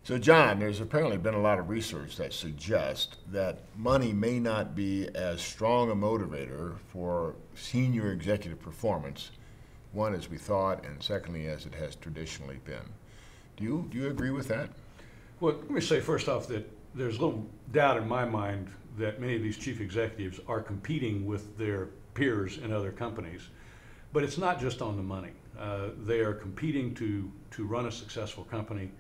So, John, there's apparently been a lot of research that suggests that money may not be as strong a motivator for senior executive performance, one, as we thought, and secondly, as it has traditionally been. Do you agree with that? Well, let me say first off that there's little doubt in my mind that many of these chief executives are competing with their peers in other companies. But it's not just on the money. They are competing to run a successful company.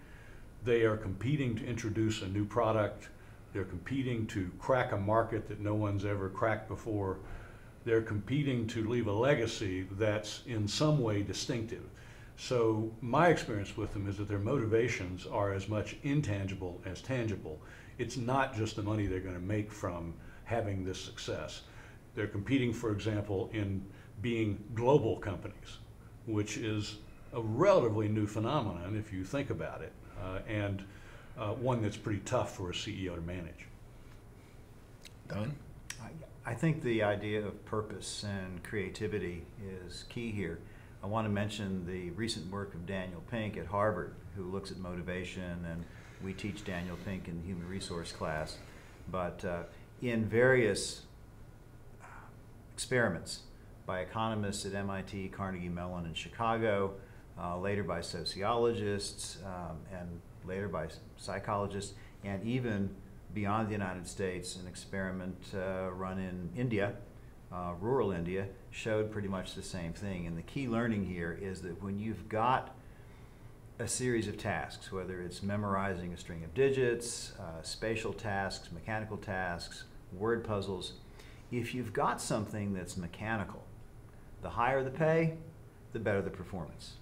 They are competing to introduce a new product. They're competing to crack a market that no one's ever cracked before. They're competing to leave a legacy that's in some way distinctive. So my experience with them is that their motivations are as much intangible as tangible. It's not just the money they're going to make from having this success. They're competing, for example, in being global companies, which is a relatively new phenomenon if you think about it, and one that's pretty tough for a CEO to manage. Don? I think the idea of purpose and creativity is key here. I want to mention the recent work of Daniel Pink at Harvard, who looks at motivation, and we teach Daniel Pink in the human resource class. But in various experiments by economists at MIT, Carnegie Mellon, and Chicago, later by sociologists, and later by psychologists, and even beyond the United States, an experiment run in India, rural India, showed pretty much the same thing. And the key learning here is that when you've got a series of tasks, whether it's memorizing a string of digits, spatial tasks, mechanical tasks, word puzzles, if you've got something that's mechanical, the higher the pay, the better the performance.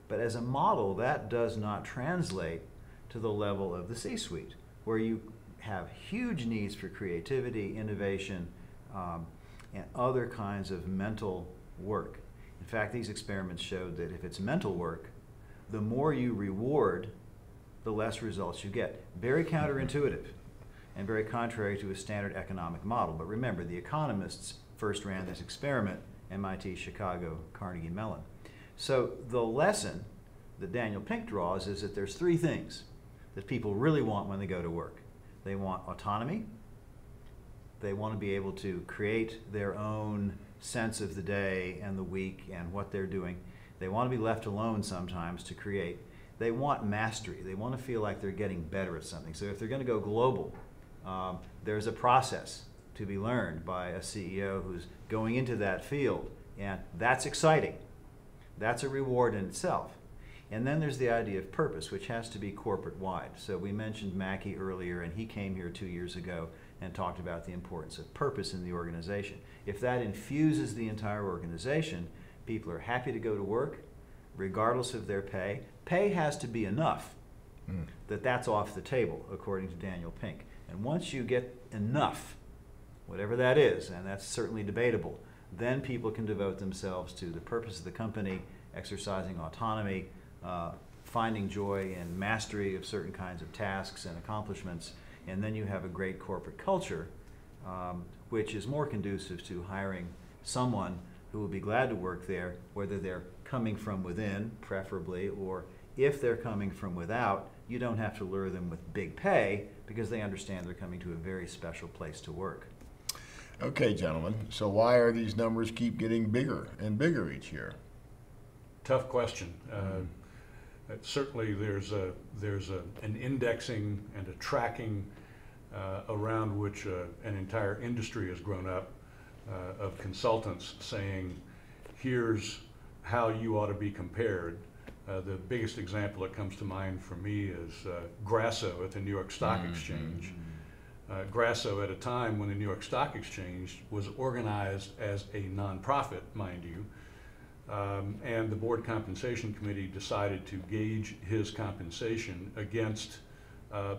But as a model, that does not translate to the level of the C-suite, where you have huge needs for creativity, innovation, and other kinds of mental work. In fact, these experiments showed that if it's mental work, the more you reward, the less results you get. Very counterintuitive and very contrary to a standard economic model. But remember, the economists first ran this experiment, MIT, Chicago, Carnegie Mellon. So the lesson that Daniel Pink draws is that there's three things that people really want when they go to work. They want autonomy. They want to be able to create their own sense of the day and the week and what they're doing. They want to be left alone sometimes to create. They want mastery. They want to feel like they're getting better at something. So if they're going to go global, there's a process to be learned by a CEO who's going into that field, and that's exciting. That's a reward in itself. And then there's the idea of purpose, which has to be corporate-wide. So we mentioned Mackey earlier, and he came here 2 years ago and talked about the importance of purpose in the organization. If that infuses the entire organization, people are happy to go to work, regardless of their pay. Pay has to be enough that that's off the table, according to Daniel Pink. And once you get enough, whatever that is, and that's certainly debatable, then people can devote themselves to the purpose of the company, exercising autonomy, finding joy in mastery of certain kinds of tasks and accomplishments, and then you have a great corporate culture, which is more conducive to hiring someone who will be glad to work there, whether they're coming from within, preferably, or if they're coming from without, you don't have to lure them with big pay because they understand they're coming to a very special place to work. Okay, gentlemen, so why are these numbers keep getting bigger and bigger each year? Tough question. Certainly there's an indexing and a tracking around which an entire industry has grown up of consultants saying, here's how you ought to be compared. The biggest example that comes to mind for me is Grasso at the New York Stock Exchange. Grasso, at a time when the New York Stock Exchange was organized as a nonprofit, mind you, and the board compensation committee decided to gauge his compensation against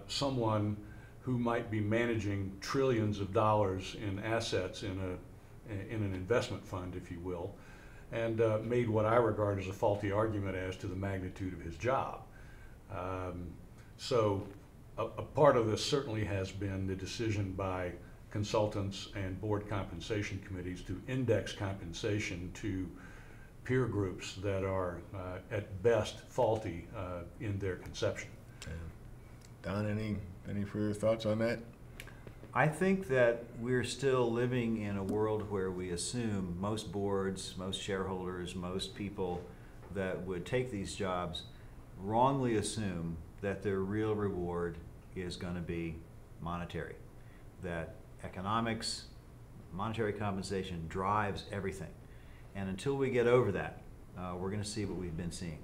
someone who might be managing trillions of dollars in assets in an investment fund, if you will, and made what I regard as a faulty argument as to the magnitude of his job. So a part of this certainly has been the decision by consultants and board compensation committees to index compensation to peer groups that are at best faulty in their conception. Don, any further thoughts on that? I think that we're still living in a world where we assume most boards, most shareholders, most people that would take these jobs wrongly assume that their real reward is going to be monetary. That economics, monetary compensation drives everything. And until we get over that, we're going to see what we've been seeing.